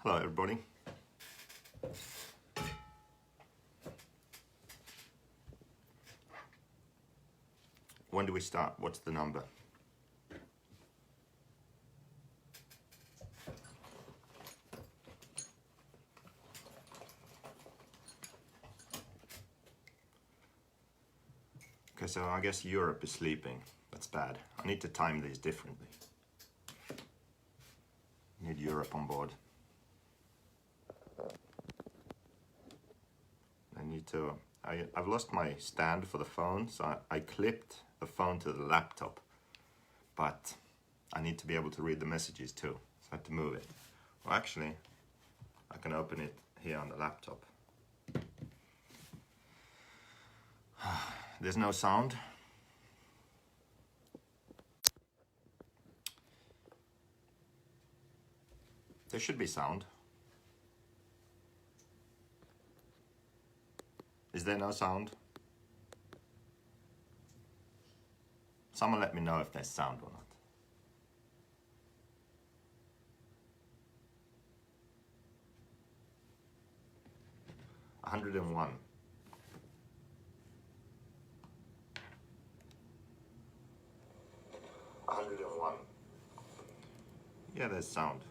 Hello everybody. When do we start? What's the number? Okay, so I guess Europe is sleeping. That's bad. I need to time these differently. Need Europe on board. I need to... I've lost my stand for the phone, so I clipped the phone to the laptop. But I need to be able to read the messages too, so I had to move it. Well, actually, I can open it here on the laptop. There's no sound. There should be sound. Is there no sound? Someone let me know if there's sound or not. $101. $101. Yeah, there's sound.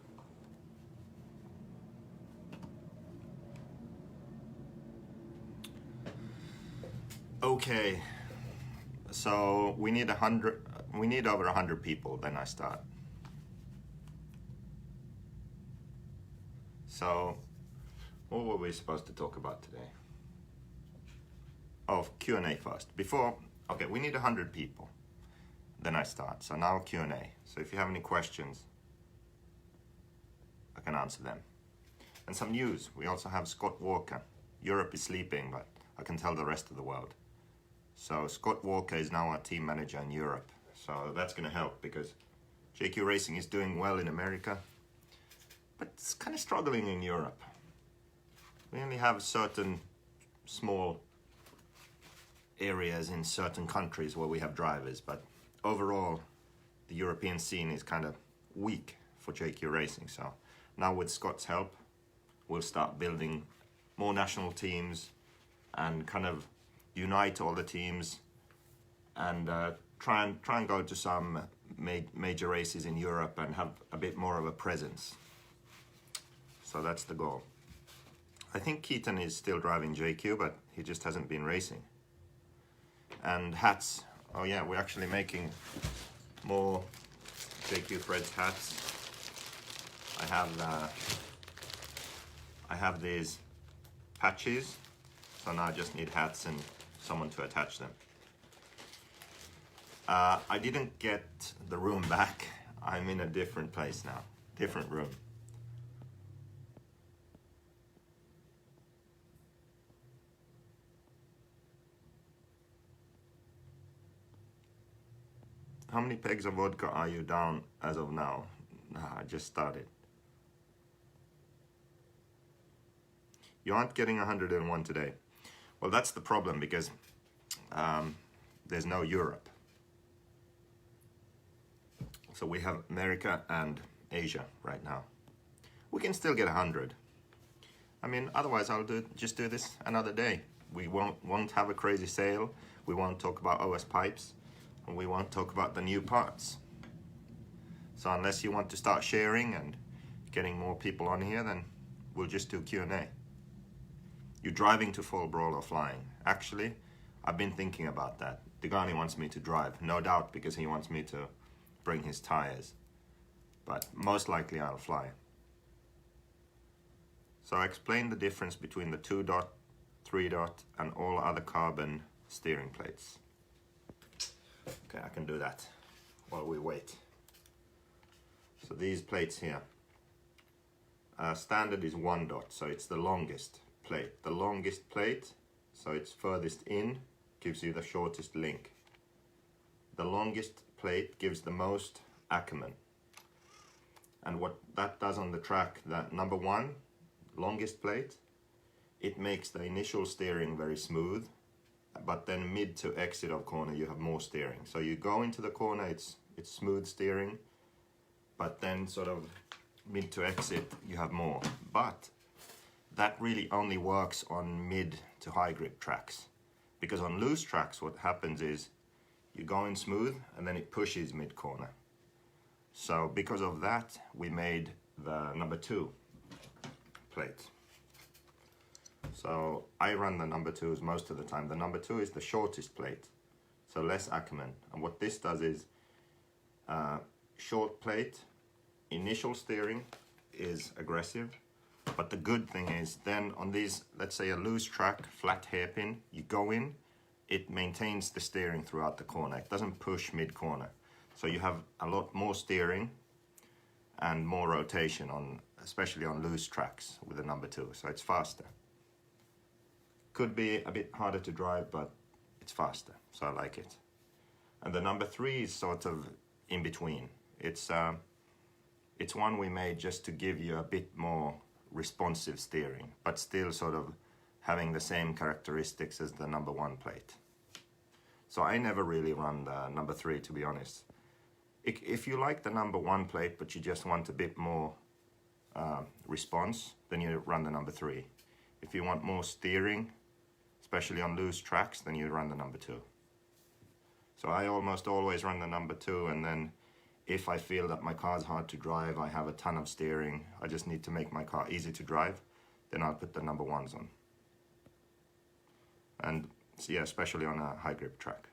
Okay, so we need over 100 people, then I start. So, what were we supposed to talk about today? Oh, Q&A first. Okay, we need 100 people, then I start. So now Q&A. So if you have any questions, I can answer them. And some news. We also have Scott Walker. Europe is sleeping, but I can tell the rest of the world. So Scott Walker is now our team manager in Europe. So that's going to help because JQ Racing is doing well in America, but it's kind of struggling in Europe. We only have certain small areas in certain countries where we have drivers, but overall the European scene is kind of weak for JQ Racing. So now with Scott's help, we'll start building more national teams and kind of unite all the teams and try and go to some major races in Europe and have a bit more of a presence. So that's the goal. I think Keaton is still driving JQ, but he just hasn't been racing. And hats. Oh yeah, we're actually making more JQ Fred's hats. I have these patches, so now I just need hats and someone to attach them. I didn't get the room back. I'm in a different place now, different room. How many pegs of vodka are you down as of now? I just started. You aren't getting 101 today. Well, that's the problem because there's no Europe. So we have America and Asia right now. We can still get 100. I mean, otherwise I'll just do this another day. We won't have a crazy sale. We won't talk about OS pipes. And we won't talk about the new parts. So unless you want to start sharing and getting more people on here, then we'll just do Q&A. You're driving to Fall Brawl or flying? Actually, I've been thinking about that. Degani wants me to drive, no doubt, because he wants me to bring his tires. But most likely I'll fly. So I explained the difference between the 2-dot, 3-dot, and all other carbon steering plates. Okay, I can do that while we wait. So these plates here. Standard is 1-dot, so it's the longest plate. The longest plate, so it's furthest in, gives you the shortest link. The longest plate gives the most acumen. And what that does on the track, that number 1, longest plate, it makes the initial steering very smooth, but then mid to exit of corner you have more steering. So you go into the corner, it's smooth steering, but then sort of mid to exit, you have more. But that really only works on mid to high grip tracks. Because on loose tracks, what happens is you go in smooth and then it pushes mid corner. So because of that, we made the number 2 plate. So I run the number 2s most of the time. The number 2 is the shortest plate, so less Ackerman. And what this does is short plate, initial steering is aggressive, but the good thing is then on these, let's say a loose track, flat hairpin, you go in, it maintains the steering throughout the corner. It doesn't push mid corner. So you have a lot more steering and more rotation on, especially on loose tracks with the number 2. So it's faster. Could be a bit harder to drive, but it's faster, so I like it. And the number 3 is sort of in between. It's one we made just to give you a bit more responsive steering, but still sort of having the same characteristics as the number 1 plate. So I never really run the number 3, to be honest. If you like the number 1 plate, but you just want a bit more response, then you run the number 3. If you want more steering, especially on loose tracks, then you run the number 2. So I almost always run the number 2, and then if I feel that my car's hard to drive, I have a ton of steering, I just need to make my car easy to drive, then I'll put the number 1s on. And yeah, especially on a high grip track.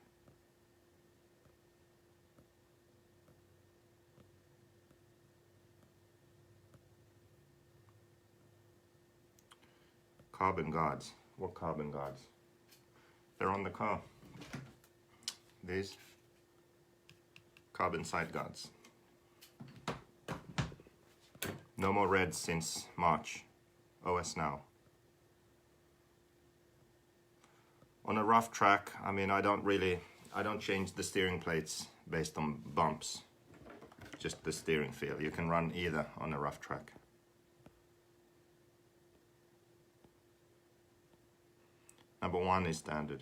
Carbon guards. What carbon guards? They're on the car. These carbon side guards. No more reds since March. OS now. On a rough track, I mean, I don't change the steering plates based on bumps. Just the steering feel. You can run either on a rough track. Number 1 is standard.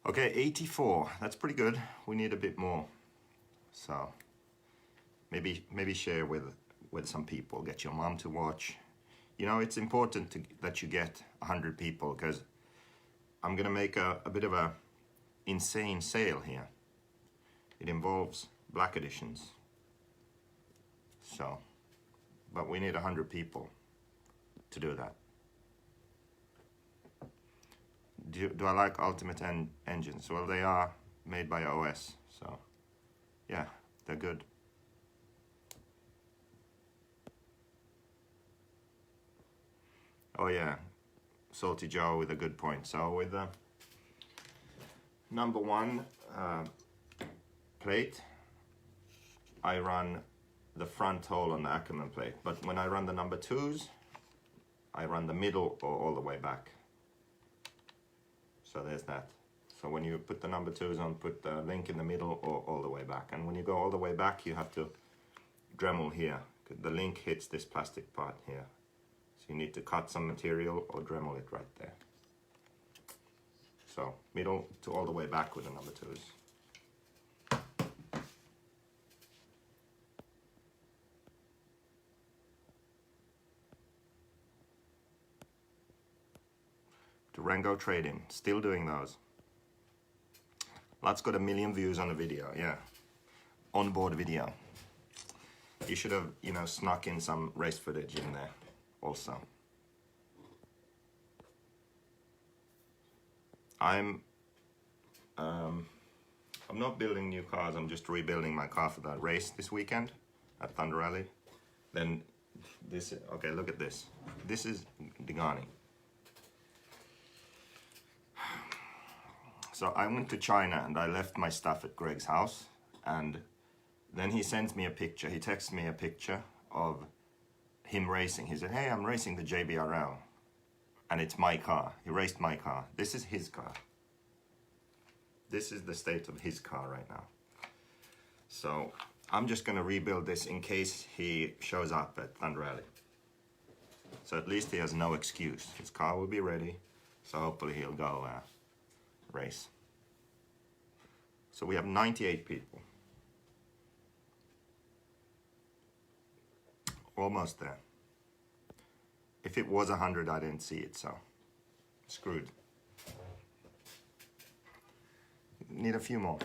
Okay, 84. That's pretty good. We need a bit more. So maybe share with some people. Get your mom to watch. You know, it's important that you get 100 people, because I'm gonna make a bit of a insane sale here. It involves black editions. So, but we need 100 people to do that. Do I like Ultimate engines? Well, they are made by OS, so yeah, they're good. Oh yeah, Salty Joe with a good point. So with the number 1 plate, I run the front hole on the Ackerman plate, but when I run the number 2s, I run the middle or all the way back. So there's that. So when you put the number 2s on, put the link in the middle or all the way back. And when you go all the way back, you have to Dremel here. The link hits this plastic part here. So you need to cut some material or Dremel it right there. So middle to all the way back with the number 2s. Durango trade-in, still doing those. That's got 1 million views on a video, yeah. Onboard video. You should have, you know, snuck in some race footage in there also. I'm not building new cars, I'm just rebuilding my car for the race this weekend at Thunder Rally. Then this, okay, look at this. This is Digani. So I went to China and I left my stuff at Greg's house, and then he sends me a picture, he texts me a picture of him racing. He said, hey, I'm racing the JBRL, and it's my car. He raced my car. This is his car. This is the state of his car right now. So I'm just gonna rebuild this in case he shows up at Thunder Rally. So at least he has no excuse. His car will be ready, so hopefully he'll go race. So we have 98 people. Almost there. If it was 100, I didn't see it, so screwed. Need a few more.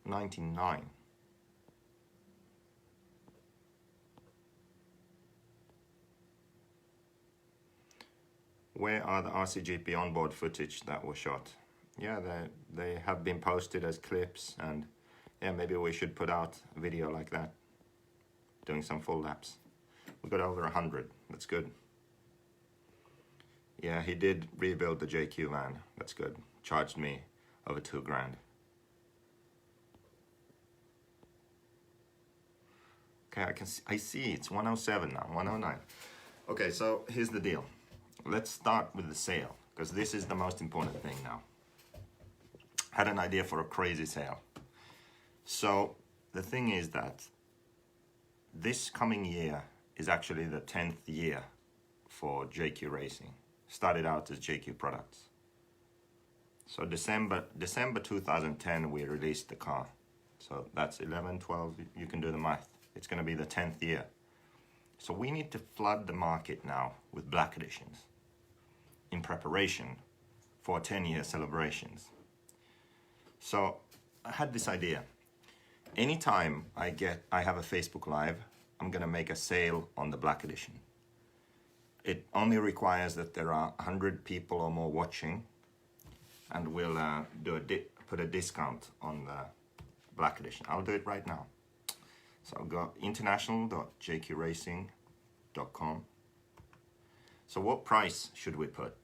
$99. Where are the RCGP onboard footage that were shot? Yeah, they have been posted as clips, and yeah, maybe we should put out a video like that, doing some full laps. We got over 100, that's good. Yeah, he did rebuild the JQ van, that's good. Charged me over $2,000. Okay, I see it's 107 now, 109. Okay, so here's the deal. Let's start with the sale, because this is the most important thing now. Had an idea for a crazy sale. So the thing is that this coming year is actually the 10th year for JQ Racing. Started out as JQ Products. So December 2010 we released the car. So that's 11, 12, you can do the math. It's going to be the 10th year. So we need to flood the market now with black editions in preparation for 10-year celebrations. So I had this idea. Anytime I have a Facebook Live, I'm going to make a sale on the black edition. It only requires that there are 100 people or more watching, and we'll put a discount on the black edition. I'll do it right now. So I'll go international.jqracing.com. So what price should we put?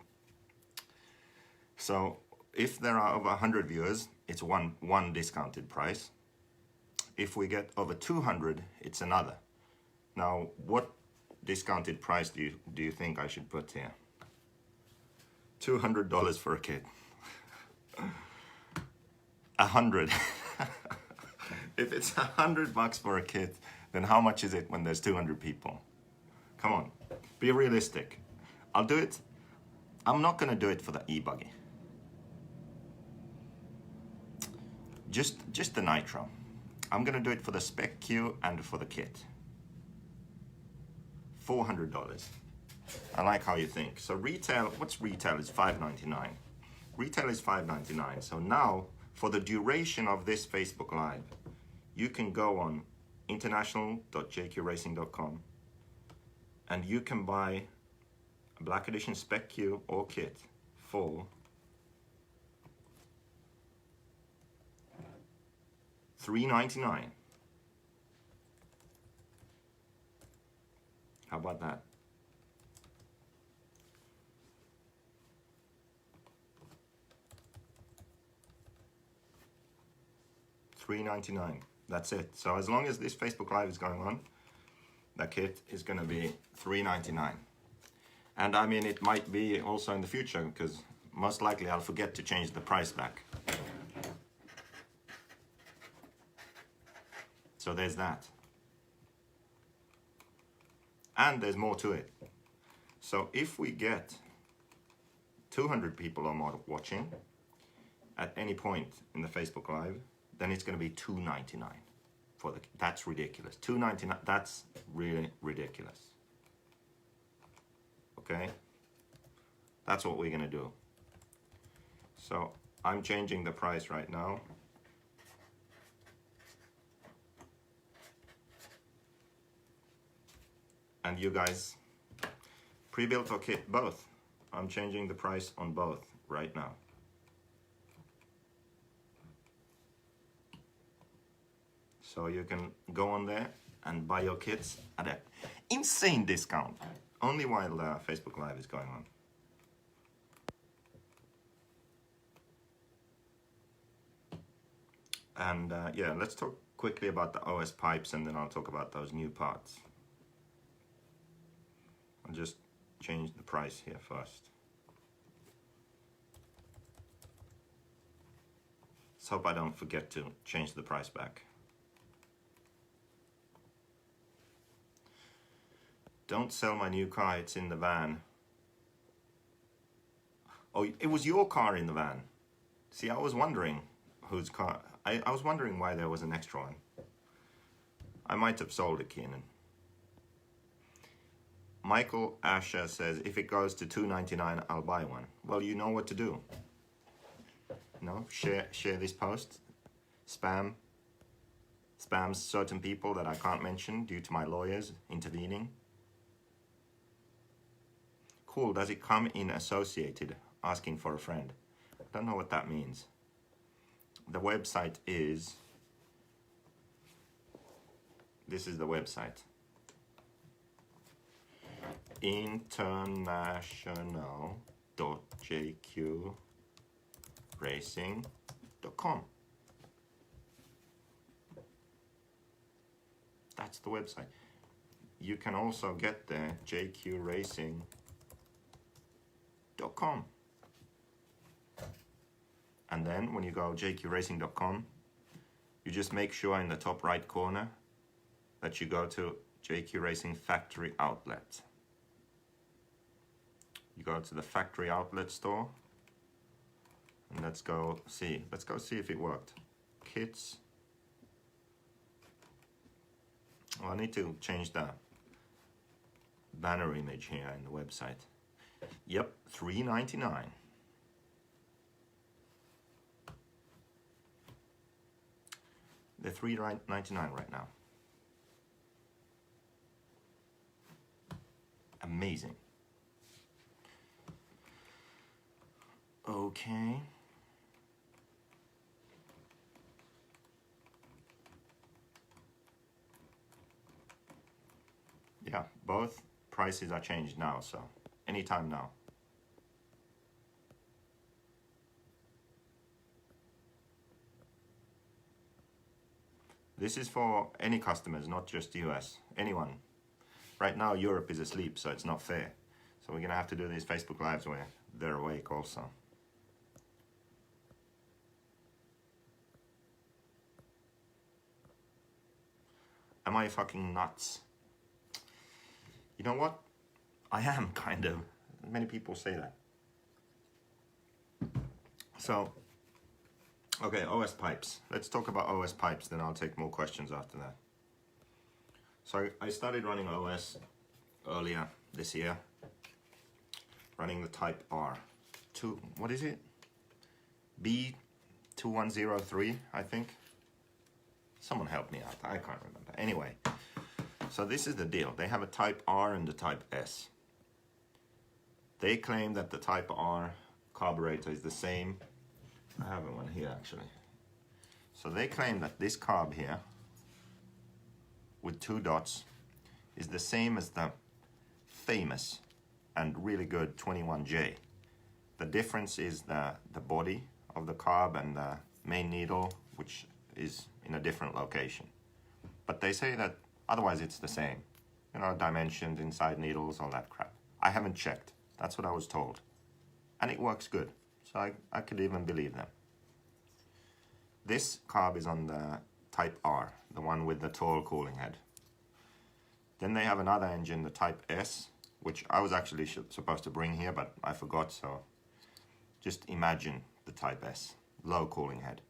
So if there are over 100 viewers, it's one discounted price. If we get over 200, it's another. Now, what discounted price do you think I should put here? $200 for a kid. 100. If it's $100 for a kid, then how much is it when there's 200 people? Come on, be realistic. I'll do it. I'm not gonna do it for the e-buggy. Just the Nitro. I'm gonna do it for the Spec Q and for the kit. $400. I like how you think. So retail, what's retail? Is $5.99. Retail is $5.99. So now, for the duration of this Facebook Live, you can go on international.jqracing.com and you can buy a Black Edition Spec Q or kit for $3.99. How about that? $3.99. That's it. So as long as this Facebook Live is going on, the kit is going to be $3.99. And I mean, it might be also in the future, because most likely I'll forget to change the price back. So there's that. And there's more to it. So if we get 200 people or more watching at any point in the Facebook Live, then it's going to be $2.99 for the. That's ridiculous. $2.99. That's really ridiculous. Okay. That's what we're going to do. So I'm changing the price right now. And you guys, pre-built or kit, both. I'm changing the price on both right now. So you can go on there and buy your kits at an insane discount, only while Facebook Live is going on. And yeah, let's talk quickly about the OS pipes, and then I'll talk about those new parts. I'll just change the price here first. Let's hope I don't forget to change the price back. Don't sell my new car, it's in the van. Oh, it was your car in the van. See, I was wondering whose car. I was wondering why there was an extra one. I might have sold it, Keenan. Michael Asher says, if it goes to $2.99, I'll buy one. Well, you know what to do. No, share this post. Spams certain people that I can't mention due to my lawyers intervening. Cool, does it come in associated? Asking for a friend. I don't know what that means. The website is, this is the website. international.jqracing.com. That's the website. You can also get there jqracing.com. And then when you go jqracing.com, you just make sure in the top right corner that you go to JQ Racing Factory Outlet. You go to the factory outlet store, and let's go see if it worked. Kits. Well, I need to change the banner image here in the website. Yep, $3.99. They're $3.99 right now. Amazing. Okay. Yeah, both prices are changed now, so anytime now. This is for any customers, not just US, anyone. Right now Europe is asleep, so it's not fair. So we're gonna have to do these Facebook Lives where they're awake also. Am I fucking nuts? You know what? I am kind of. Many people say that. So, okay, OS pipes. Let's talk about OS pipes, then I'll take more questions after that. So I started running OS earlier this year, running the Type R. What is it? B2103, I think. Someone help me out, I can't remember. Anyway, so this is the deal. They have a Type R and a Type S. They claim that the Type R carburetor is the same. I have one here actually. So they claim that this carb here with 2 dots is the same as the famous and really good 21J. The difference is the body of the carb and the main needle, which is in a different location. But they say that otherwise it's the same. You know, dimensions, inside needles, all that crap. I haven't checked. That's what I was told. And it works good. So I could even believe them. This carb is on the Type R, the one with the tall cooling head. Then they have another engine, the Type S, which I was actually supposed to bring here, but I forgot, so just imagine the Type S, low cooling head.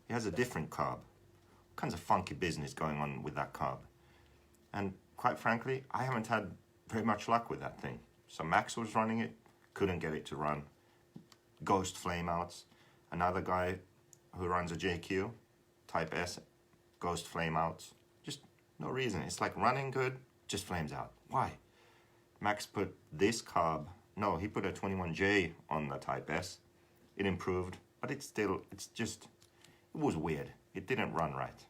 It has a different carb. All kinds of funky business going on with that carb. And quite frankly, I haven't had very much luck with that thing. So Max was running it, couldn't get it to run. Ghost flameouts. Another guy who runs a JQ, Type S, ghost flameouts. Just no reason. It's like running good, just flames out. Why? Max put this carb, no, he put a 21J on the Type S. It improved, but it was weird. It didn't run right.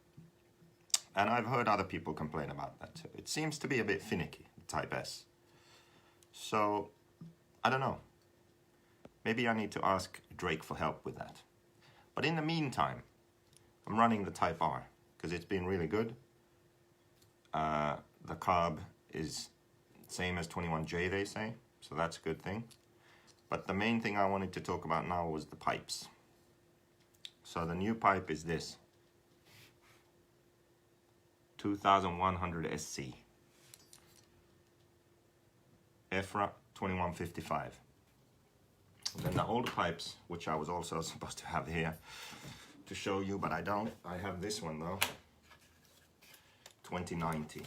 And I've heard other people complain about that too. It seems to be a bit finicky, Type S. So, I don't know. Maybe I need to ask Drake for help with that. But in the meantime, I'm running the Type R because it's been really good. The carb is same as 21J, they say, so that's a good thing. But the main thing I wanted to talk about now was the pipes. So the new pipe is this. 2100 SC. EFRA 2155. And then the older pipes, which I was also supposed to have here, to show you, but I don't. I have this one though. 2090.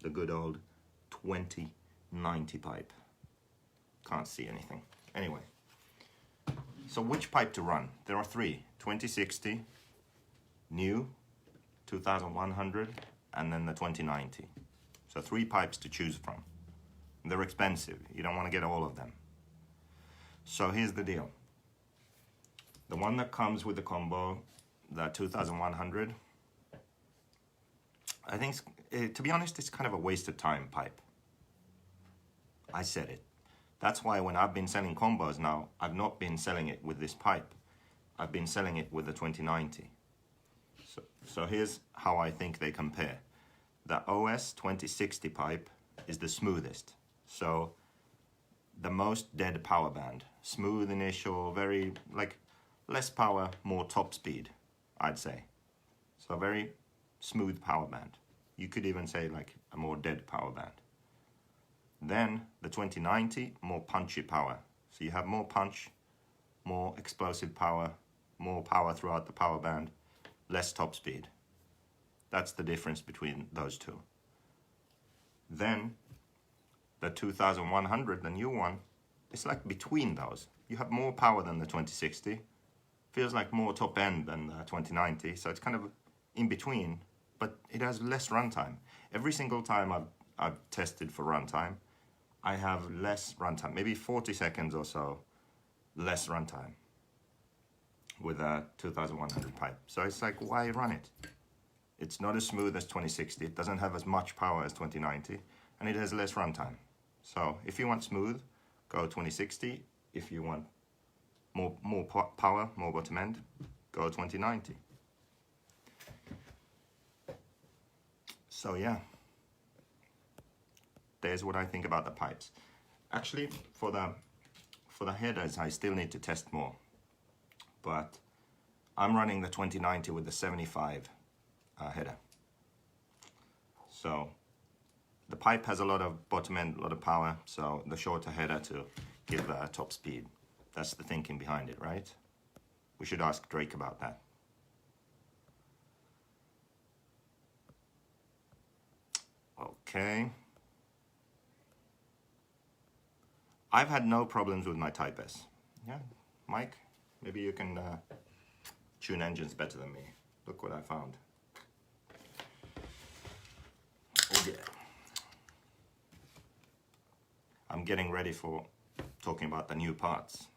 The good old 2090 pipe. Can't see anything. Anyway. So which pipe to run? There are three. 2060, new, 2100, and then the 2090. So three pipes to choose from. They're expensive. You don't want to get all of them. So here's the deal. The one that comes with the combo, the 2100, I think, to be honest, it's kind of a waste of time pipe. I said it. That's why when I've been selling combos now, I've not been selling it with this pipe. I've been selling it with the 2090. So here's how I think they compare. The OS 2060 pipe is the smoothest. So the most dead power band. Smooth initial, very, like, less power, more top speed, I'd say. So very smooth power band. You could even say like a more dead power band. Then the 2090, more punchy power. So you have more punch, more explosive power, more power throughout the power band, less top speed. That's the difference between those two. Then the 2100, the new one, it's like between those. You have more power than the 2060. Feels like more top end than the 2090. So it's kind of in between, but it has less runtime. Every single time I've tested for runtime, I have less runtime, maybe 40 seconds or so less runtime with a 2100 pipe. So it's like, why run it? It's not as smooth as 2060. It doesn't have as much power as 2090, and it has less runtime. So if you want smooth, go 2060. If you want more power, more bottom end, go 2090. So yeah. There's what I think about the pipes. Actually, for the headers, I still need to test more. But I'm running the 2090 with the 75 header. So the pipe has a lot of bottom end, a lot of power. So the shorter header to give top speed. That's the thinking behind it, right? We should ask Drake about that. Okay. I've had no problems with my Type S. Yeah, Mike, maybe you can tune engines better than me. Look what I found. Oh yeah. I'm getting ready for talking about the new parts.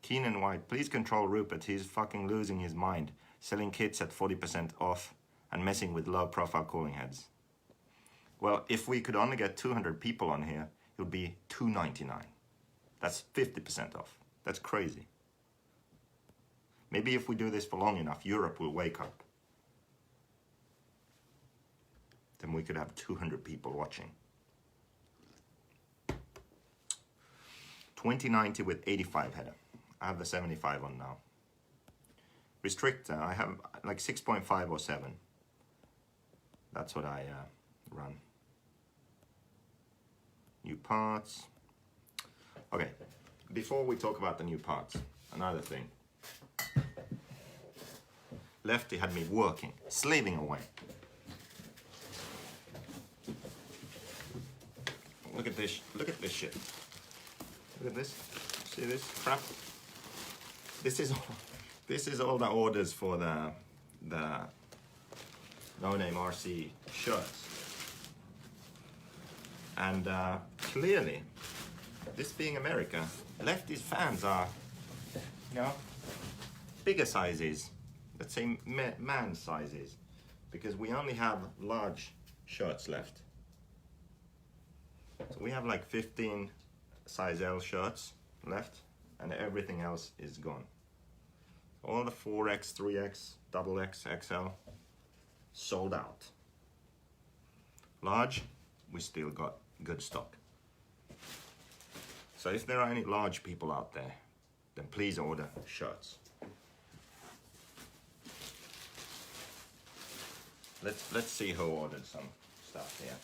Keenan White, please control Rupert. He's fucking losing his mind. Selling kits at 40% off and messing with low profile cooling heads. Well, if we could only get 200 people on here, it would be $2.99. That's 50% off. That's crazy. Maybe if we do this for long enough, Europe will wake up. Then we could have 200 people watching. 2090 with 85 header. I have the 75 on now. Restrictor, I have like 6.5 or 7. That's what I run. New parts. Okay, before we talk about the new parts, another thing. Lefty had me working, slaving away. Look at this shit. Look at this. See this crap? This is all the orders for the No Name RC shirts. And clearly, this being America, Lefty's fans are, you know, bigger sizes. Let's say man sizes, because we only have large shirts left. So we have like 15 size L shirts left, and everything else is gone. All the 4X, 3X, XX, XL sold out. Large, we still got good stock. So if there are any large people out there, then please order shirts. Let's see who ordered some stuff here.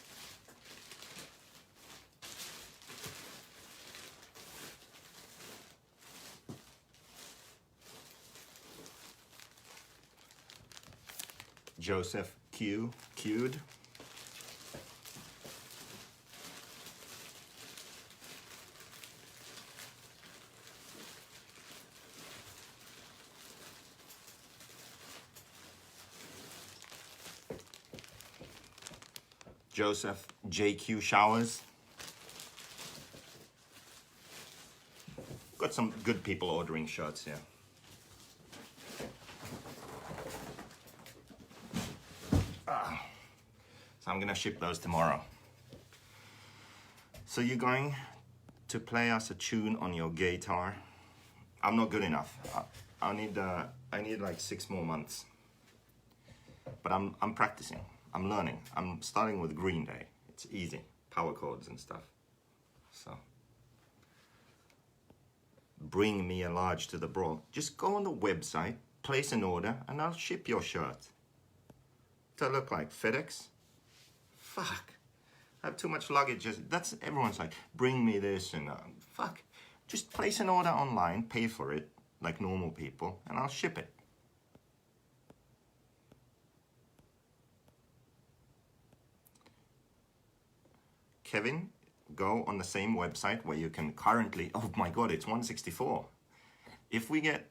Joseph Queued. Joseph JQ Showers. Got some good people ordering shirts here. So I'm gonna ship those tomorrow. So you're going to play us a tune on your guitar? I'm not good enough. I need like 6 more months. But I'm practicing. I'm learning. I'm starting with Green Day. It's easy, power chords and stuff. So, bring me a large to the brawl. Just go on the website, place an order, and I'll ship your shirt. Does that look like FedEx? Fuck. I have too much luggage. That's everyone's like, bring me this and fuck. Just place an order online, pay for it like normal people, and I'll ship it. Kevin, go on the same website where you can currently, oh my God, it's 164. If we get,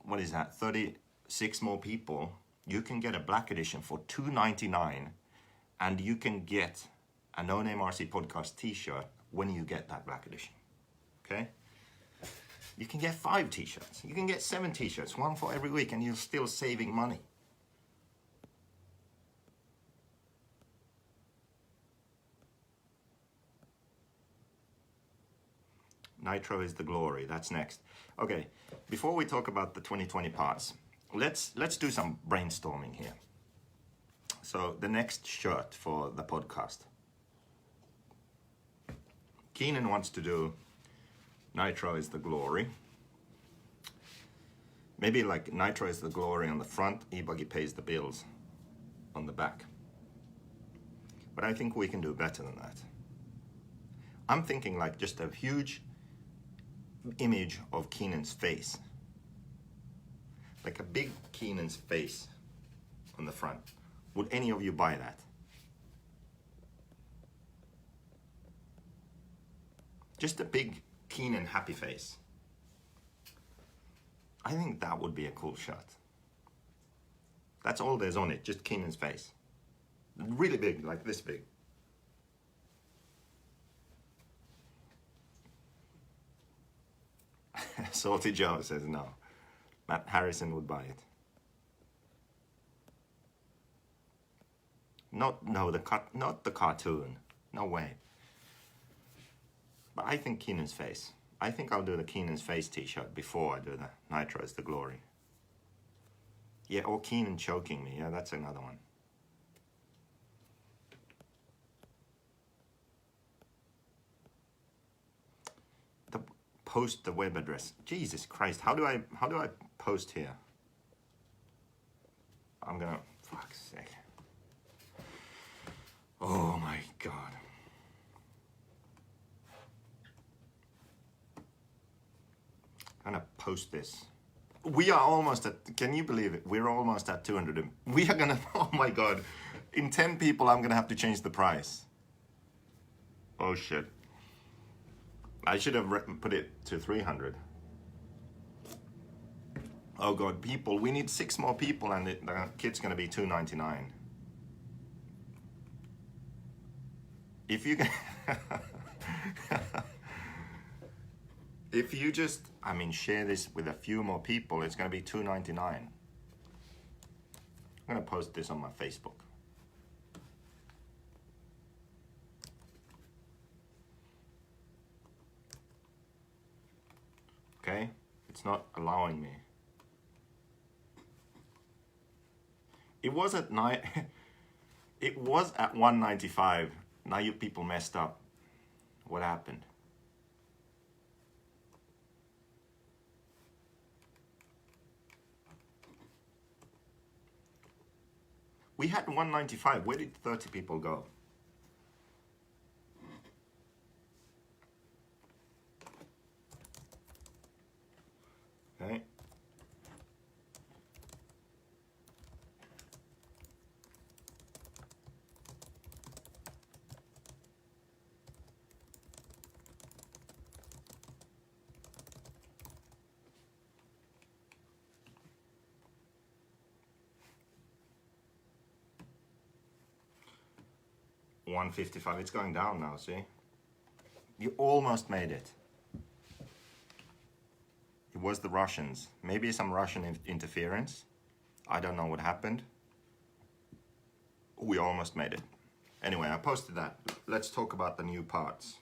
what is that, 36 more people, you can get a black edition for $2.99 and you can get a No Name RC Podcast t-shirt when you get that black edition, okay? You can get 5 t-shirts, you can get 7 t-shirts, 1 for every week, and you're still saving money. Nitro is the glory. That's next. Okay, before we talk about the 2020 parts, let's do some brainstorming here. So the next shirt for the podcast. Keenan wants to do Nitro is the glory. Maybe like Nitro is the glory on the front, e-buggy pays the bills on the back. But I think we can do better than that. I'm thinking like just a huge image of Keenan's face, like a big Keenan's face on the front. Would any of you buy that? Just a big Keenan happy face. I think that would be a cool shirt. That's all there's on it, just Keenan's face. Really big, like this big. Salty Joe says no. Matt Harrison would buy it. Not the cartoon. No way. But I think Keenan's face. I think I'll do the Keenan's face t-shirt before I do the Nitro is the glory. Yeah, or Keenan choking me. Yeah, that's another one. Post the web address. Jesus Christ, how do I post here? I'm gonna, fuck's sake. Oh my God. I'm gonna post this. We are almost at, can you believe it? We're almost at 200. We are gonna, oh my God. In 10 people, I'm gonna have to change the price. Oh shit. I should have put it to 300. Oh God, people, we need 6 more people and the kit's gonna be $2.99. If you can, if you just, I mean, share this with a few more people, it's gonna be $2.99. I'm gonna post this on my Facebook. Okay, it's not allowing me. It was at it was at 195. Now you people messed up. What happened? We had 195. Where did 30 people go? Okay. 155. It's going down now, see? You almost made it. It was the Russians. Maybe some Russian interference. I don't know what happened. We almost made it. Anyway, I posted that. Let's talk about the new parts.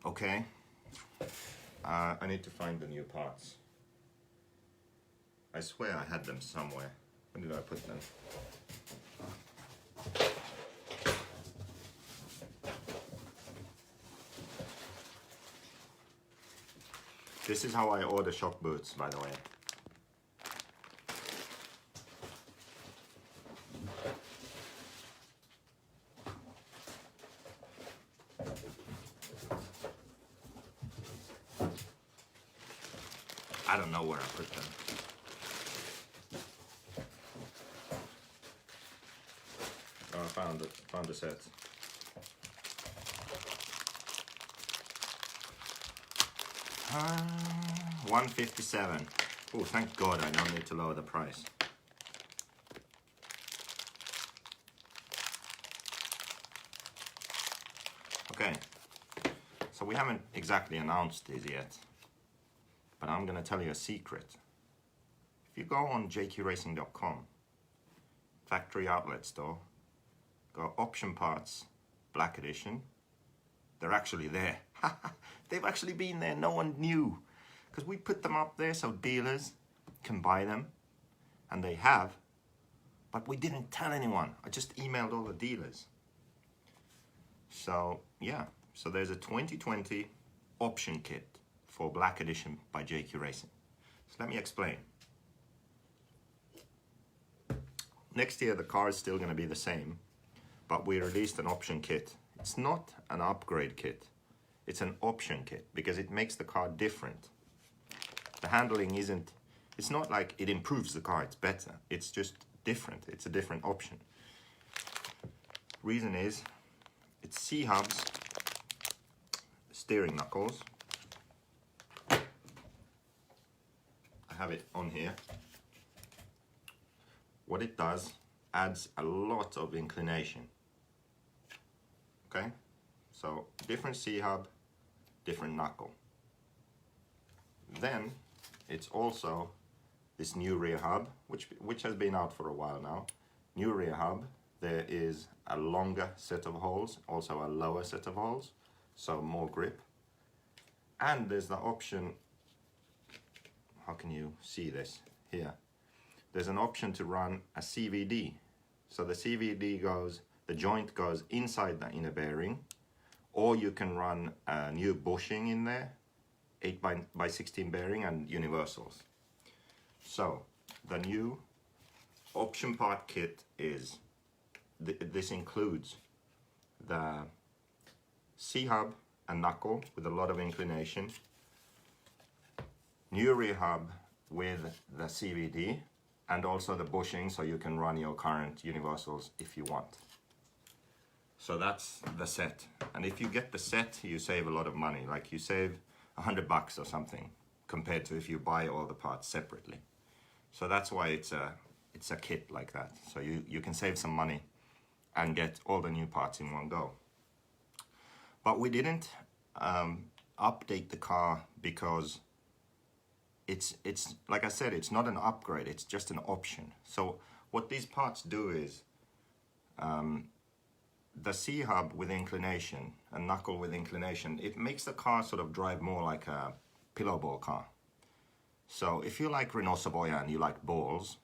Okay. I need to find the new parts. I swear I had them somewhere. Where did I put them? This is how I order shock boots, by the way. I don't know where I put them. Oh, I found the set. $157. Oh, thank God I don't need to lower the price. Okay, so we haven't exactly announced this yet, but I'm gonna tell you a secret. If you go on jqracing.com, factory outlet store, go option parts, black edition, they're actually there. They've actually been there, no one knew. Because we put them up there so dealers can buy them, and they have, but we didn't tell anyone. I just emailed all the dealers. So yeah, so there's a 2020 option kit for Black Edition by JQ Racing. So let me explain. Next year the car is still going to be the same, but we released an option kit. It's not an upgrade kit, it's an option kit because it makes the car different. The handling isn't, it's not like it improves the car, it's better. It's just different, it's a different option. Reason is, it's C-hubs, steering knuckles. I have it on here. What it does, adds a lot of inclination. Okay, so different C-hub, different knuckle. Then it's also this new rear hub, which has been out for a while now. New rear hub, there is a longer set of holes, also a lower set of holes, so more grip. And there's the option, how can you see this here? There's an option to run a CVD. So the CVD goes, the joint goes inside the inner bearing, or you can run a new bushing in there, 8x16 bearing and universals. So the new option part kit is, this includes the C-hub and knuckle with a lot of inclination, new rear hub with the CVD, and also the bushing so you can run your current universals if you want. So that's the set. And if you get the set, you save a lot of money. Like you save $100 or something compared to if you buy all the parts separately. So that's why it's a kit like that. So you can save some money and get all the new parts in one go. But we didn't update the car because it's like I said, it's not an upgrade, it's just an option. So what these parts do is, the C-hub with inclination and knuckle with inclination, it makes the car sort of drive more like a pillow ball car. So if you like Renault Savoia and you like balls,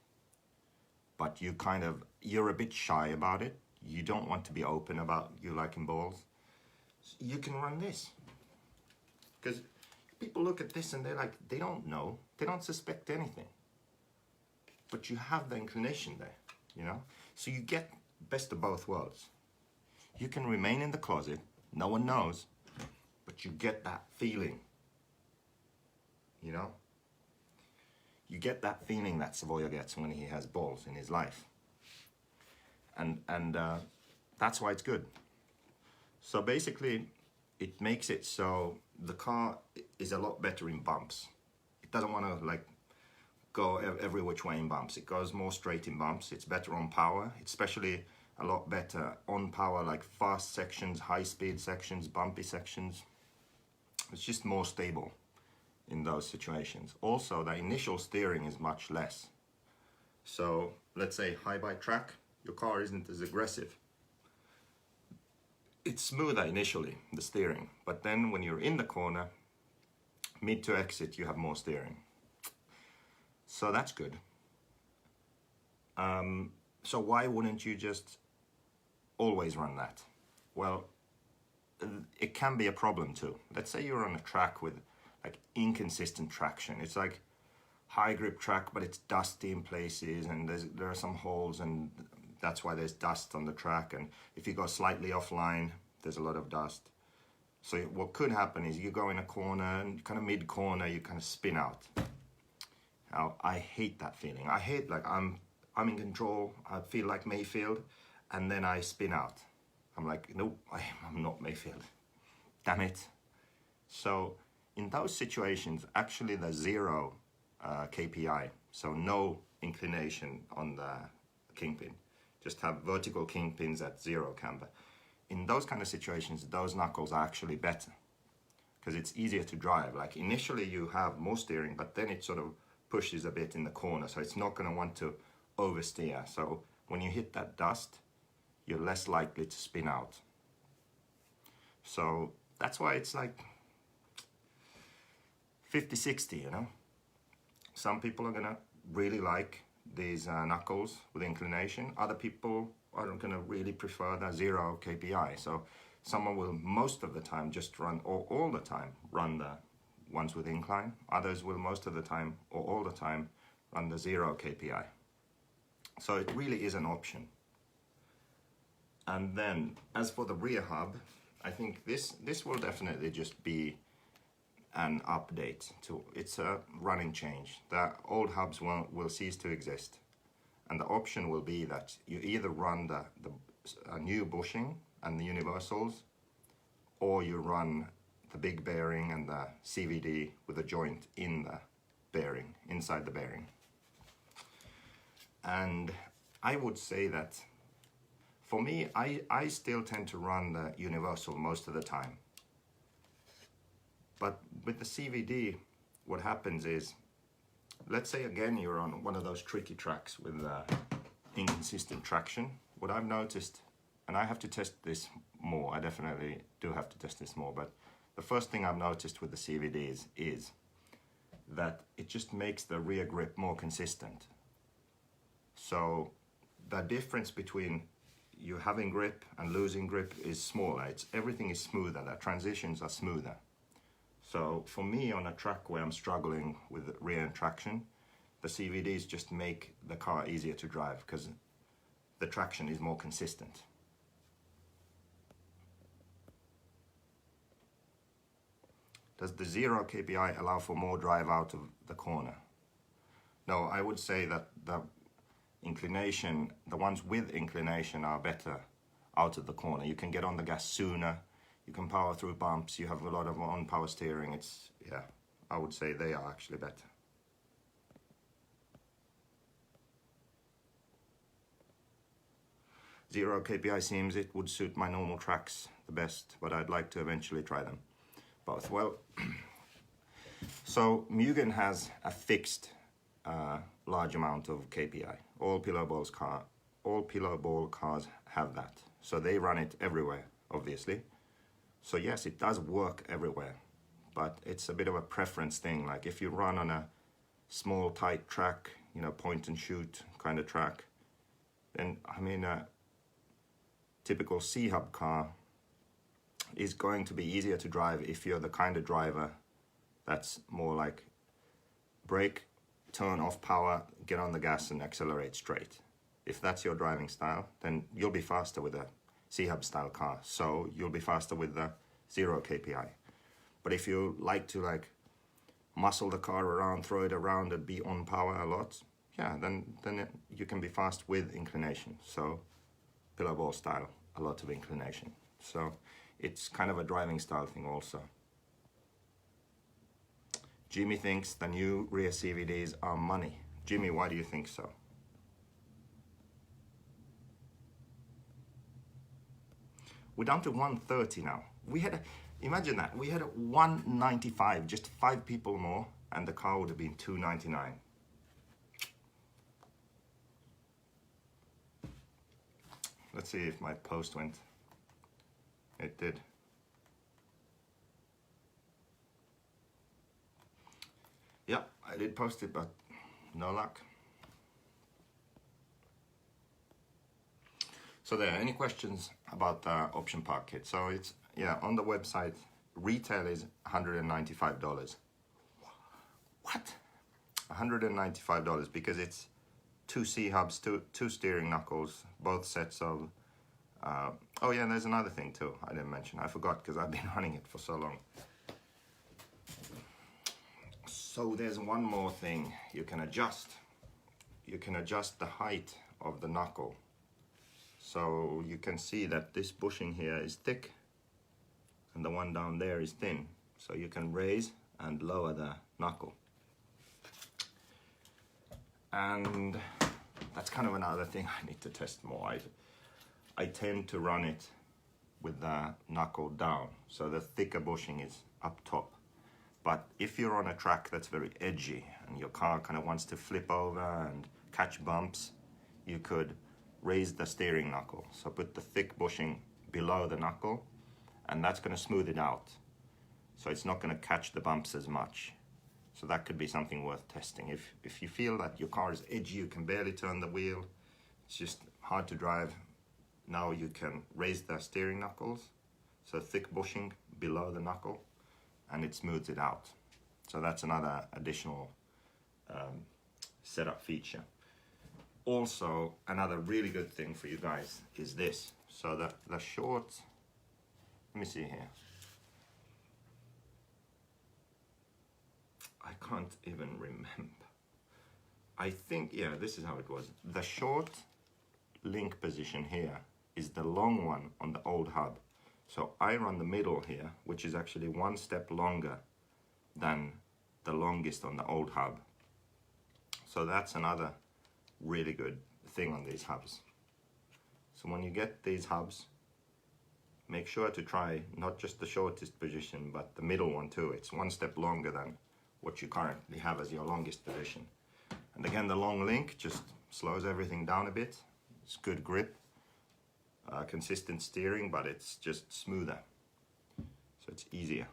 but you're a bit shy about it, you don't want to be open about you liking balls, you can run this. Because people look at this and they're like, they don't know, they don't suspect anything. But you have the inclination there, you know? So you get best of both worlds. You can remain in the closet, no one knows, but you get that feeling, you know? You get that feeling that Savoia gets when he has balls in his life. And that's why it's good. So basically, it makes it so the car is a lot better in bumps. It doesn't want to like go every which way in bumps. It goes more straight in bumps. It's better on power, especially a lot better on power, like fast sections, high speed sections, bumpy sections. It's just more stable in those situations. Also, the initial steering is much less. So let's say high bike track, your car isn't as aggressive. It's smoother initially, the steering, but then when you're in the corner, mid to exit, you have more steering. So that's good. So why wouldn't you just always run that? Well, it can be a problem too. Let's say you're on a track with like inconsistent traction. It's like high grip track, but it's dusty in places, and there are some holes, and that's why there's dust on the track. And if you go slightly offline, there's a lot of dust. So what could happen is you go in a corner, and kind of mid corner, you kind of spin out. Now, I hate that feeling. I hate, like, I'm in control. I feel like Mayfield, and then I spin out. I'm like, nope, I'm not Mayfield. Damn it. So in those situations, actually the zero KPI, so no inclination on the kingpin, just have vertical kingpins at zero camber. In those kind of situations, those knuckles are actually better because it's easier to drive. Like initially you have more steering, but then it sort of pushes a bit in the corner, so it's not going to want to oversteer. So when you hit that dust, you're less likely to spin out. So that's why it's like 50-60, you know. Some people are gonna really like these knuckles with inclination. Other people are gonna really prefer the zero KPI. So someone will most of the time just run, or all the time, run the ones with incline. Others will most of the time, or all the time, run the zero KPI. So it really is an option. And then, as for the rear hub, I think this will definitely just be an update to, it's a running change. The old hubs will cease to exist. And the option will be that you either run the new bushing and the universals, or you run the big bearing and the CVD with a joint in the bearing, inside the bearing. And I would say that for me, I still tend to run the universal most of the time. But with the CVD, what happens is, let's say again you're on one of those tricky tracks with inconsistent traction. What I've noticed, and I have to test this more, I definitely do have to test this more, but the first thing I've noticed with the CVDs is that it just makes the rear grip more consistent. So the difference between you having grip and losing grip is smaller. Everything is smoother, the transitions are smoother. So for me, on a track where I'm struggling with rear end traction, the CVDs just make the car easier to drive because the traction is more consistent. Does the zero KPI allow for more drive out of the corner? No, I would say that the inclination, the ones with inclination are better out of the corner. You can get on the gas sooner, you can power through bumps, you have a lot of on power steering. It's, yeah, I would say they are actually better. Zero KPI seems it would suit my normal tracks the best, but I'd like to eventually try them both. Well, so Mugen has a fixed large amount of KPI. All pillow ball cars have that. So they run it everywhere, obviously. So yes, it does work everywhere, but it's a bit of a preference thing. Like if you run on a small, tight track, you know, point and shoot kind of track, then I mean, a typical C-hub car is going to be easier to drive if you're the kind of driver that's more like brake, turn off power, get on the gas and accelerate straight. If that's your driving style, then you'll be faster with a C-hub style car. So you'll be faster with the zero KPI. But if you like to like muscle the car around, throw it around and be on power a lot, yeah, then you can be fast with inclination. So pillow ball style, a lot of inclination. So it's kind of a driving style thing also. Jimmy thinks the new rear CVDs are money. Jimmy, why do you think so? We're down to 130 now. We had, imagine that, we had a 195, just 5 people more, and the car would have been 299. Let's see if my post went. It did. Yeah, I did post it, but no luck. So there, any questions about the option park kit? So it's, yeah, on the website, retail is $195. What? $195 because it's 2 C-hubs, two steering knuckles, both sets of, oh yeah, there's another thing too I didn't mention. I forgot because I've been running it for so long. So there's one more thing you can adjust. You can adjust the height of the knuckle. So you can see that this bushing here is thick and the one down there is thin. So you can raise and lower the knuckle. And that's kind of another thing I need to test more. I tend to run it with the knuckle down, so the thicker bushing is up top. But if you're on a track that's very edgy and your car kind of wants to flip over and catch bumps, you could raise the steering knuckle. So put the thick bushing below the knuckle, and that's going to smooth it out. So it's not going to catch the bumps as much. So that could be something worth testing. If you feel that your car is edgy, you can barely turn the wheel, it's just hard to drive, now you can raise the steering knuckles, so thick bushing below the knuckle, and it smooths it out. So that's another additional setup feature. Also, another really good thing for you guys is this. So the short, let me see here. I can't even remember. I think, yeah, this is how it was. The short link position here is the long one on the old hub. So I run the middle here, which is actually 1 step longer than the longest on the old hub. So that's another really good thing on these hubs. So when you get these hubs, make sure to try not just the shortest position, but the middle one too. It's 1 step longer than what you currently have as your longest position. And again, the long link just slows everything down a bit. It's good grip, consistent steering, but it's just smoother. So it's easier.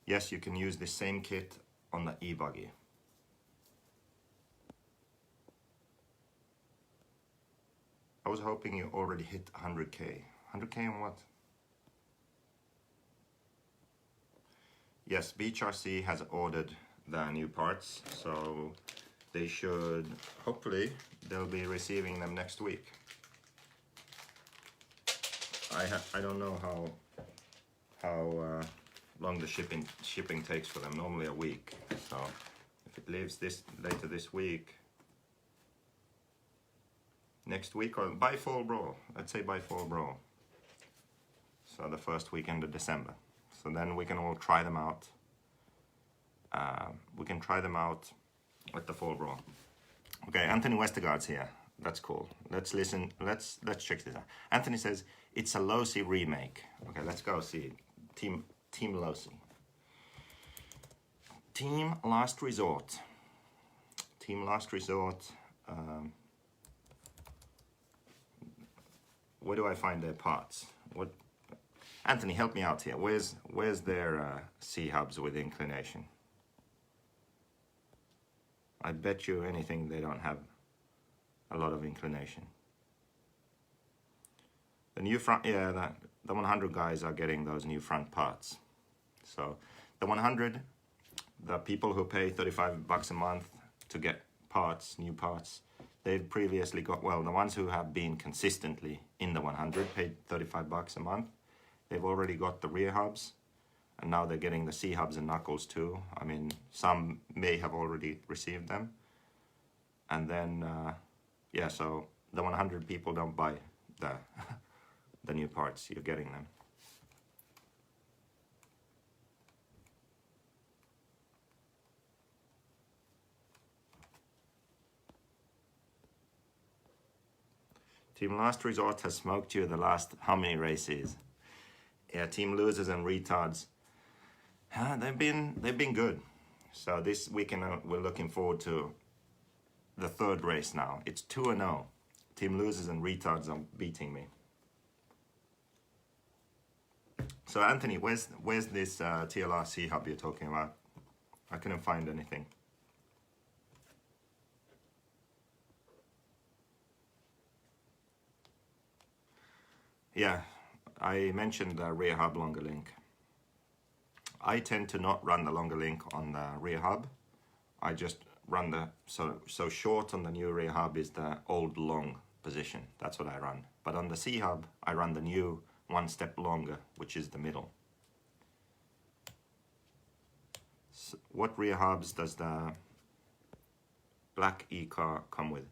Yes, you can use the same kit on the e-buggy. I was hoping you already hit 100K. 100K on what? Yes, BHRC has ordered the new parts, so they should, hopefully, they'll be receiving them next week. I don't know how long the shipping takes for them, normally a week. So if it leaves later this week, next week, or by Fall Brawl, let's say by Fall Brawl. So the first weekend of December. So then we can all try them out. We can try them out at the Fall Brawl. Okay, Anthony Westergaard's here. That's cool. Let's listen. Let's check this out. Anthony says it's a Losi remake. Okay, let's go see Team Losi. Team Last Resort. Team Last Resort. Where do I find their parts? What? Anthony, help me out here. Where's their C-hubs with inclination? I bet you anything they don't have a lot of inclination. The new front, yeah, the 100 guys are getting those new front parts. So the 100, the people who pay $35 a month to get parts, new parts, they've previously got, well, the ones who have been consistently in the 100 paid $35 a month. They've already got the rear hubs, and now they're getting the C-hubs and knuckles too. I mean, some may have already received them. And then, yeah, so the 100 people don't buy the new parts, you're getting them. Team Last Resort has smoked you the last how many races? Yeah, Team Losers and Retards. They've been good. So this weekend we're looking forward to the third race now. It's 2-0. Team Losers and Retards are beating me. So Anthony, where's this TLRC hub you're talking about? I couldn't find anything. Yeah, I mentioned the rear hub longer link. I tend to not run the longer link on the rear hub. I just run the, so short on the new rear hub is the old long position. That's what I run. But on the C hub, I run the new one step longer, which is the middle. So what rear hubs does the black E car come with?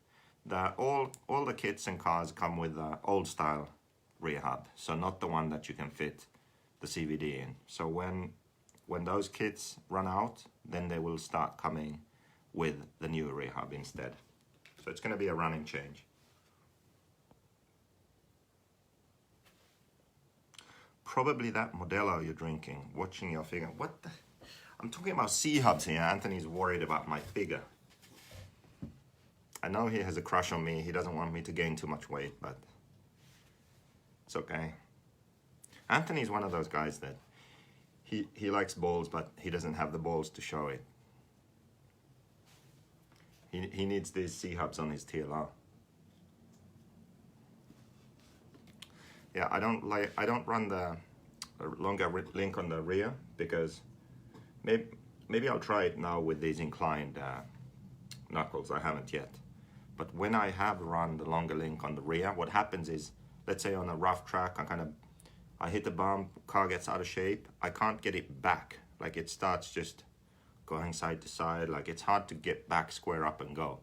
All the kits and cars come with the old style rear hub, so not the one that you can fit the CVD in. So when those kits run out, then they will start coming with the new rear hub instead. So it's going to be a running change. Probably that Modelo you're drinking, watching your figure. What the? I'm talking about C hubs here. Anthony's worried about my figure. I know he has a crush on me. He doesn't want me to gain too much weight, but it's okay. Anthony's one of those guys that he likes balls, but he doesn't have the balls to show it. He needs these C hubs on his TLR. Yeah, I don't run the longer link on the rear because maybe I'll try it now with these inclined knuckles. I haven't yet. But when I have run the longer link on the rear, what happens is, let's say on a rough track, I hit the bump, car gets out of shape, I can't get it back. Like it starts just going side to side, like it's hard to get back, square up and go.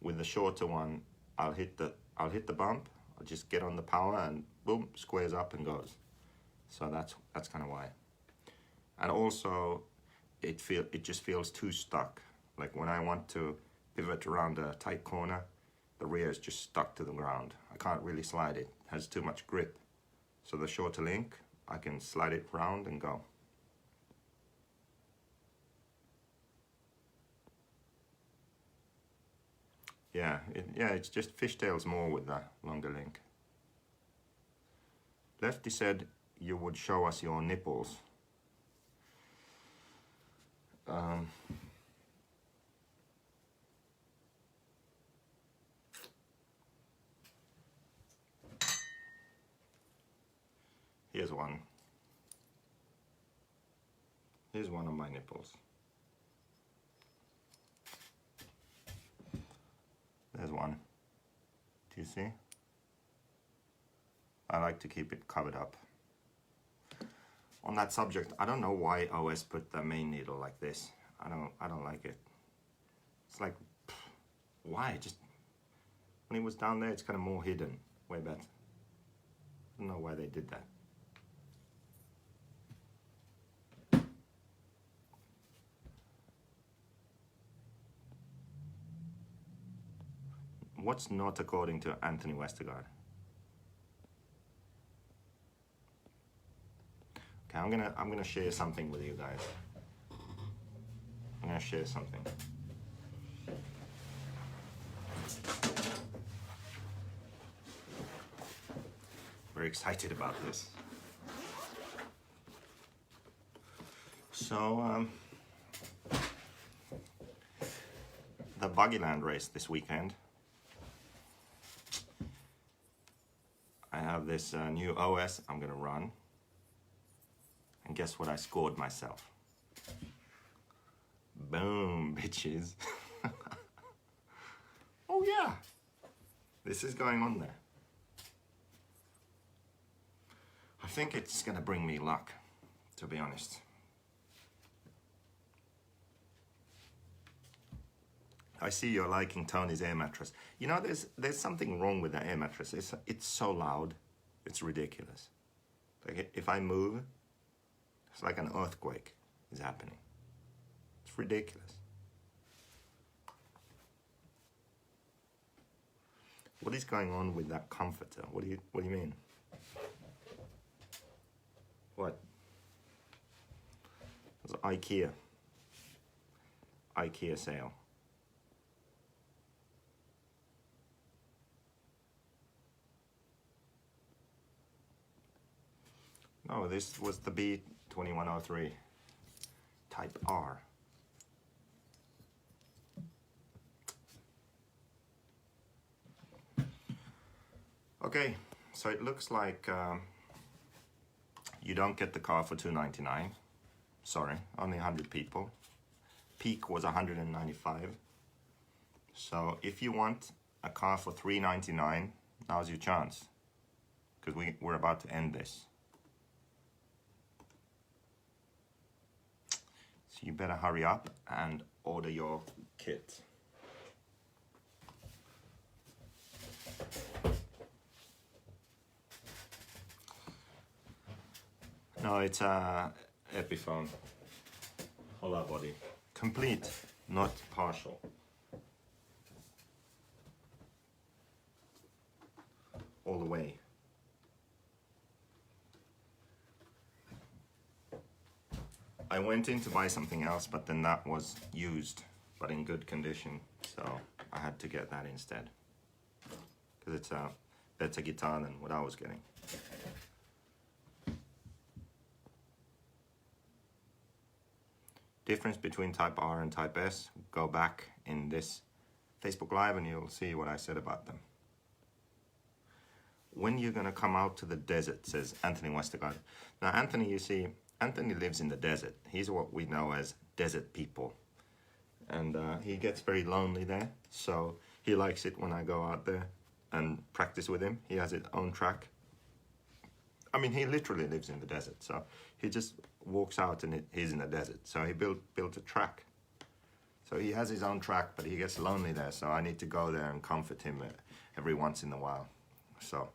With the shorter one, I'll hit the bump, I'll just get on the power and boom, squares up and goes. So that's kind of why. And also, it just feels too stuck. Like when I want to pivot around a tight corner, the rear is just stuck to the ground. I can't really slide it. It has too much grip. So the shorter link, I can slide it around and go. Yeah, it's just fishtails more with the longer link. Lefty said you would show us your nipples. Here's one. Here's one of my nipples. There's one. Do you see? I like to keep it covered up. On that subject, I don't know why OS put the main needle like this. I don't like it. It's like, why? Just when it was down there, it's kind of more hidden. Way better. I don't know why they did that. What's not according to Anthony Westergaard? Okay, I'm gonna share something with you guys. I'm gonna share something. Very excited about this. So the Buggyland race this weekend. I have this new OS I'm gonna run. And guess what I scored myself? Boom, bitches. Oh yeah, this is going on there. I think it's gonna bring me luck, to be honest. I see you're liking Tony's air mattress. You know, there's something wrong with the air mattress. It's so loud, it's ridiculous. Like if I move, it's like an earthquake is happening. It's ridiculous. What is going on with that comforter? What do you mean? What? It's IKEA. IKEA sale. No, this was the B2103 Type R. Okay, so it looks like you don't get the car for $299. Sorry, only 100 people. Peak was 195. So if you want a car for $399, now's your chance, because we're about to end this. So you better hurry up and order your kit. No, it's a Epiphone. Hollow body. Complete, not partial. All the way. I went in to buy something else, but then that was used, but in good condition, so I had to get that instead. Because it's a better guitar than what I was getting. Difference between Type R and Type S, go back in this Facebook Live and you'll see what I said about them. When you're gonna come out to the desert, says Anthony Westergaard. Now Anthony, you see, Anthony lives in the desert. He's what we know as desert people. And he gets very lonely there, so he likes it when I go out there and practice with him. He has his own track. I mean, he literally lives in the desert, so he just walks out and he's in the desert. So he built a track. So he has his own track, but he gets lonely there, so I need to go there and comfort him every once in a while. So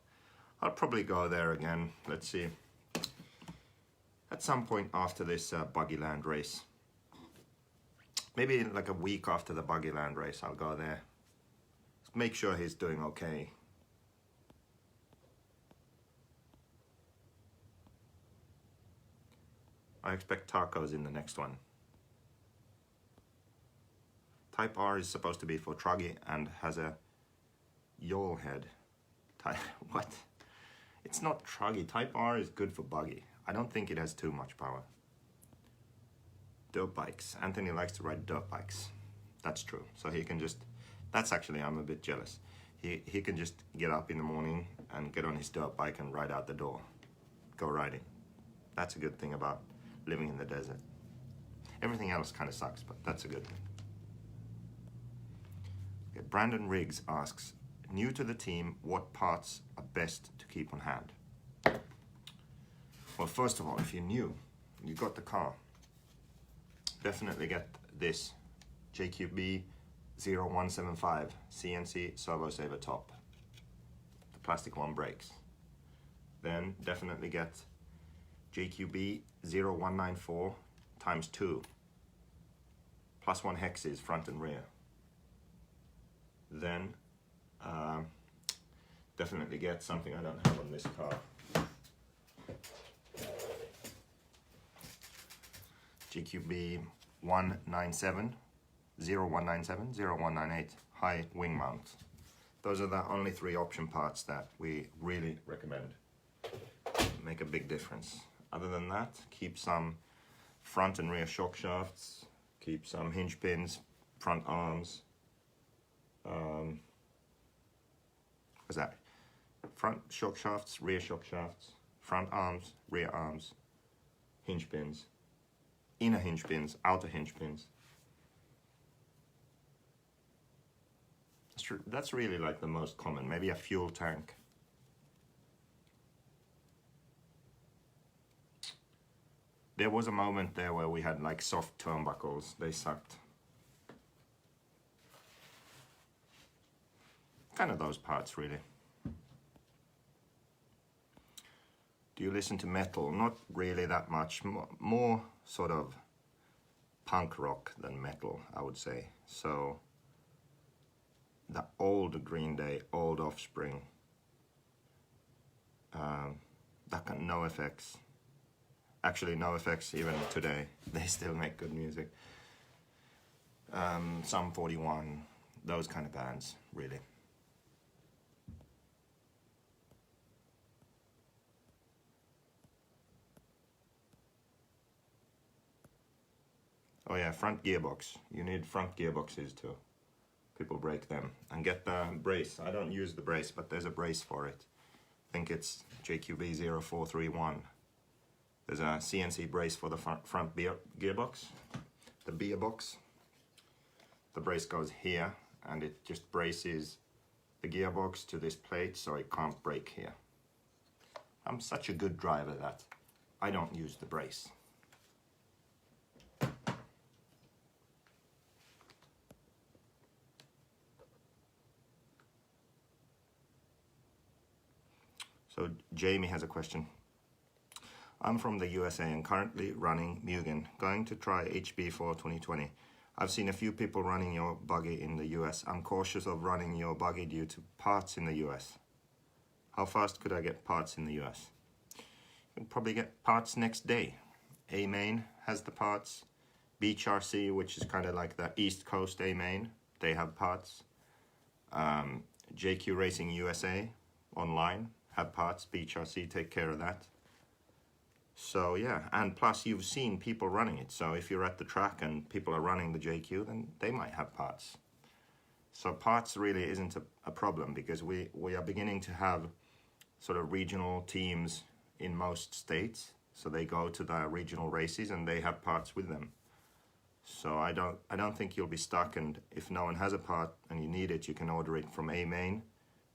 I'll probably go there again. Let's see. At some point after this Buggyland race. Maybe like a week after the Buggyland race, I'll go there. Make sure he's doing okay. I expect tacos in the next one. Type R is supposed to be for truggy and has a yawl head. What? It's not truggy. Type R is good for buggy. I don't think it has too much power. Dirt bikes. Anthony likes to ride dirt bikes. That's true. So he can just, that's actually, I'm a bit jealous. He can just get up in the morning and get on his dirt bike and ride out the door. Go riding. That's a good thing about living in the desert. Everything else kind of sucks, but that's a good thing. Okay, Brandon Riggs asks, new to the team, what parts are best to keep on hand? Well, first of all, if you're new, you got the car, definitely get this JQB 0175 CNC servo saver top. The plastic one breaks. Then definitely get JQB 0194 times 2 +1 hexes front and rear. Then definitely get something I don't have on this car. JQB 197 0197 0198 high wing mount. Those are the only 3 option parts that we really recommend. Make a big difference. Other than that, keep some front and rear shock shafts, keep some hinge pins, front arms. What's that? Front shock shafts, rear shock shafts, front arms, rear arms, hinge pins, inner hinge pins, outer hinge pins. That's really like the most common. Maybe a fuel tank. There was a moment there where we had like soft turnbuckles. They sucked. Kind of those parts, really. Do you listen to metal? Not really that much. More sort of punk rock than metal, I would say. So the old Green Day, old Offspring. That got no effects. Actually, no effects even today. They still make good music. Sum 41, those kind of bands, really. Oh yeah, front gearbox. You need front gearboxes too. People break them. And get the brace. I don't use the brace, but there's a brace for it. I think it's JQB0431. There's a CNC brace for the front gearbox. The gearbox. The brace goes here, and it just braces the gearbox to this plate so it can't break here. I'm such a good driver that I don't use the brace. So Jamie has a question. I'm from the USA and currently running Mugen, going to try HB for 2020. I've seen a few people running your buggy in the US. I'm cautious of running your buggy due to parts in the US. How fast could I get parts in the US? You'll probably get parts next day. A-Main has the parts. Beach RC, which is kind of like the East Coast A-Main, they have parts. JQ Racing USA online have parts. Beach RC take care of that. So yeah, and plus you've seen people running it. So if you're at the track and people are running the JQ, then they might have parts. So parts really isn't a problem because we are beginning to have sort of regional teams in most states. So they go to the regional races and they have parts with them. So I don't think you'll be stuck, and if no one has a part and you need it, you can order it from A-Main,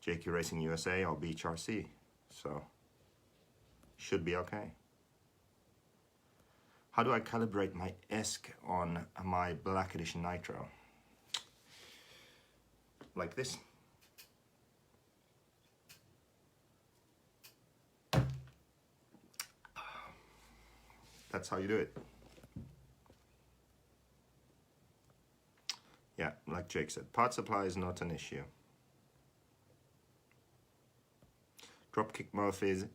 JQ Racing USA or Beach RC. So should be okay. How do I calibrate my ESC on my Black Edition Nitro? Like this. That's how you do it. Yeah, like Jake said, part supply is not an issue. Dropkick Murphys.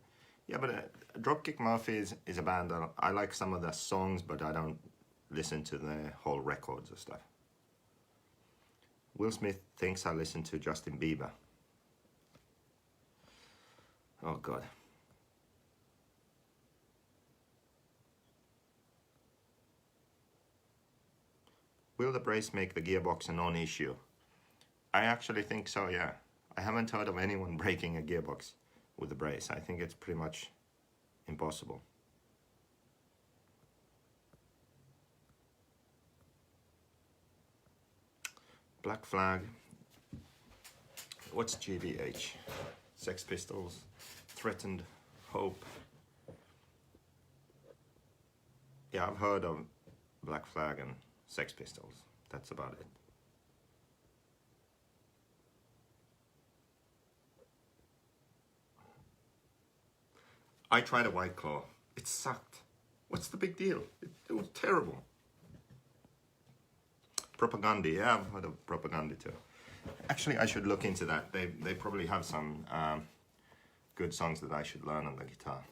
Yeah, but Dropkick Murphys is a band that I like some of their songs, but I don't listen to their whole records or stuff. Will Smith thinks I listen to Justin Bieber. Oh God. Will the brace make the gearbox a non-issue? I actually think so, yeah. I haven't heard of anyone breaking a gearbox with the brace. I think it's pretty much impossible. Black Flag. What's GBH? Sex Pistols. Threatened Hope. Yeah, I've heard of Black Flag and Sex Pistols. That's about it. I tried a White Claw. It sucked. What's the big deal? It was terrible. Propaganda. Yeah, I've heard of Propaganda too. Actually, I should look into that. They probably have some good songs that I should learn on the guitar.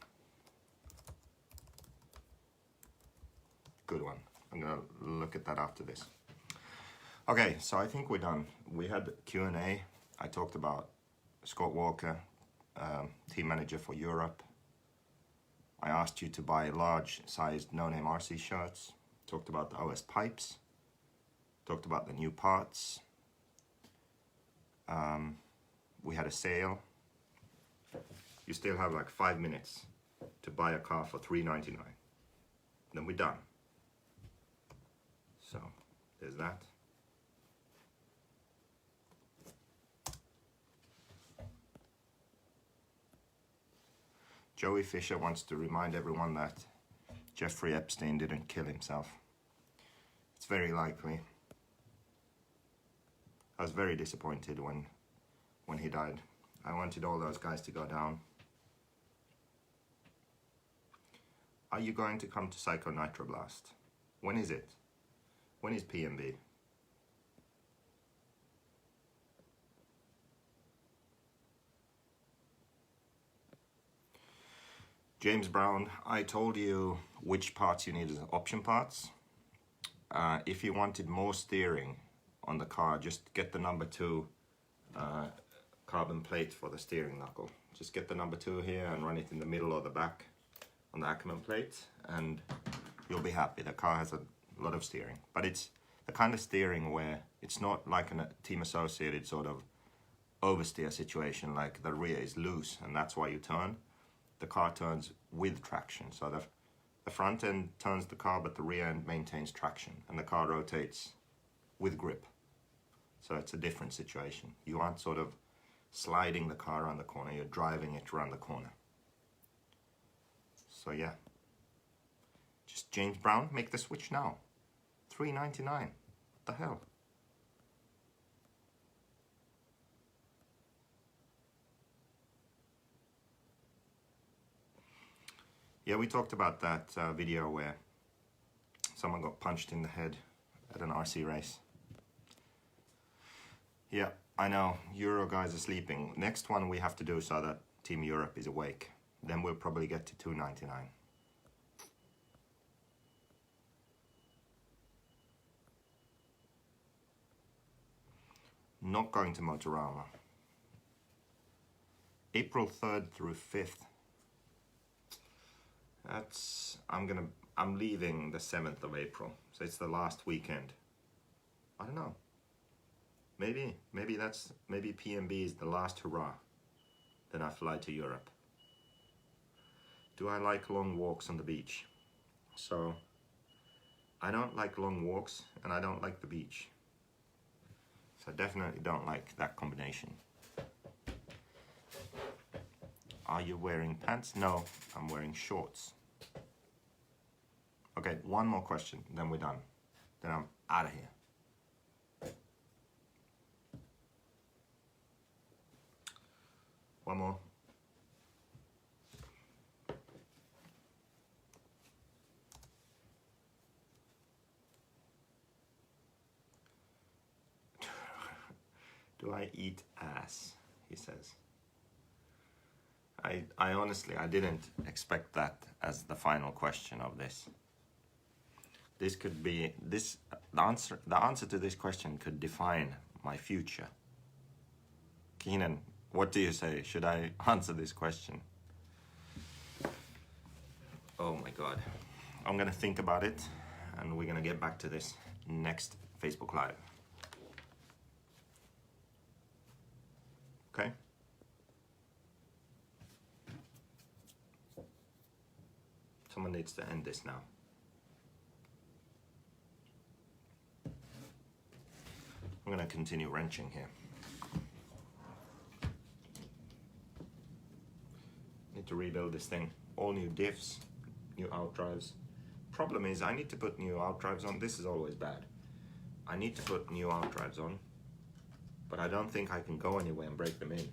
Good one. I'm gonna look at that after this. Okay, so I think we're done. We had Q&A. I talked about Scott Walker, team manager for Europe. I asked you to buy large-sized no-name RC shirts. Talked about the OS pipes. Talked about the new parts. We had a sale. You still have like 5 minutes to buy a car for $3.99. Then we're done. So there's that. Joey Fisher wants to remind everyone that Jeffrey Epstein didn't kill himself. It's very likely. I was very disappointed when he died. I wanted all those guys to go down. Are you going to come to Psycho Nitroblast? When is it? When is PMB? James Brown, I told you which parts you need as option parts. If you wanted more steering on the car, just get the number 2 carbon plate for the steering knuckle. Just get the number 2 here and run it in the middle or the back on the Ackerman plate, and you'll be happy. The car has a lot of steering, but it's the kind of steering where it's not like a team associated sort of oversteer situation, like the rear is loose and that's why you turn. The car turns with traction, so the front end turns the car, but the rear end maintains traction, and the car rotates with grip. So it's a different situation. You aren't sort of sliding the car around the corner, you're driving it around the corner. So yeah, just James Brown, make the switch now. $3.99, what the hell? Yeah, we talked about that video where someone got punched in the head at an RC race. Yeah, I know, Euro guys are sleeping. Next one we have to do so that Team Europe is awake. Then we'll probably get to $2.99. Not going to Motorama. April 3rd through 5th. I'm leaving the 7th of April, so it's the last weekend. I don't know. Maybe PMB is the last hurrah. Then I fly to Europe. Do I like long walks on the beach? So, I don't like long walks and I don't like the beach. So I definitely don't like that combination. Are you wearing pants? No, I'm wearing shorts. Okay, one more question, then we're done. Then I'm out of here. One more. Do I eat ass? He says. I honestly, I didn't expect that as the final question of this. This could be, the answer to this question could define my future. Keenan, what do you say? Should I answer this question? Oh my God. I'm gonna think about it and we're gonna get back to this next Facebook Live. Okay? Someone needs to end this now. I'm gonna continue wrenching here. Need to rebuild this thing. All new diffs, new outdrives. Problem is, I need to put new outdrives on. This is always bad. I need to put new outdrives on, but I don't think I can go anywhere and break them in.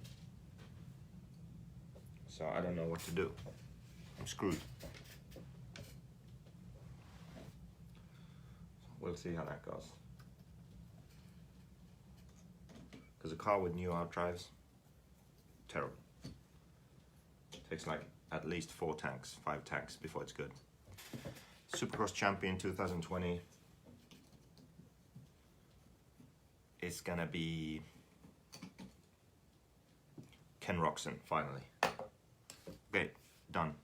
So I don't know what to do. I'm screwed. We'll see how that goes. Because a car with new outdrives, terrible. Takes like at least 5 tanks before it's good. Supercross champion 2020 is gonna be Ken Roxon, finally. Okay, done.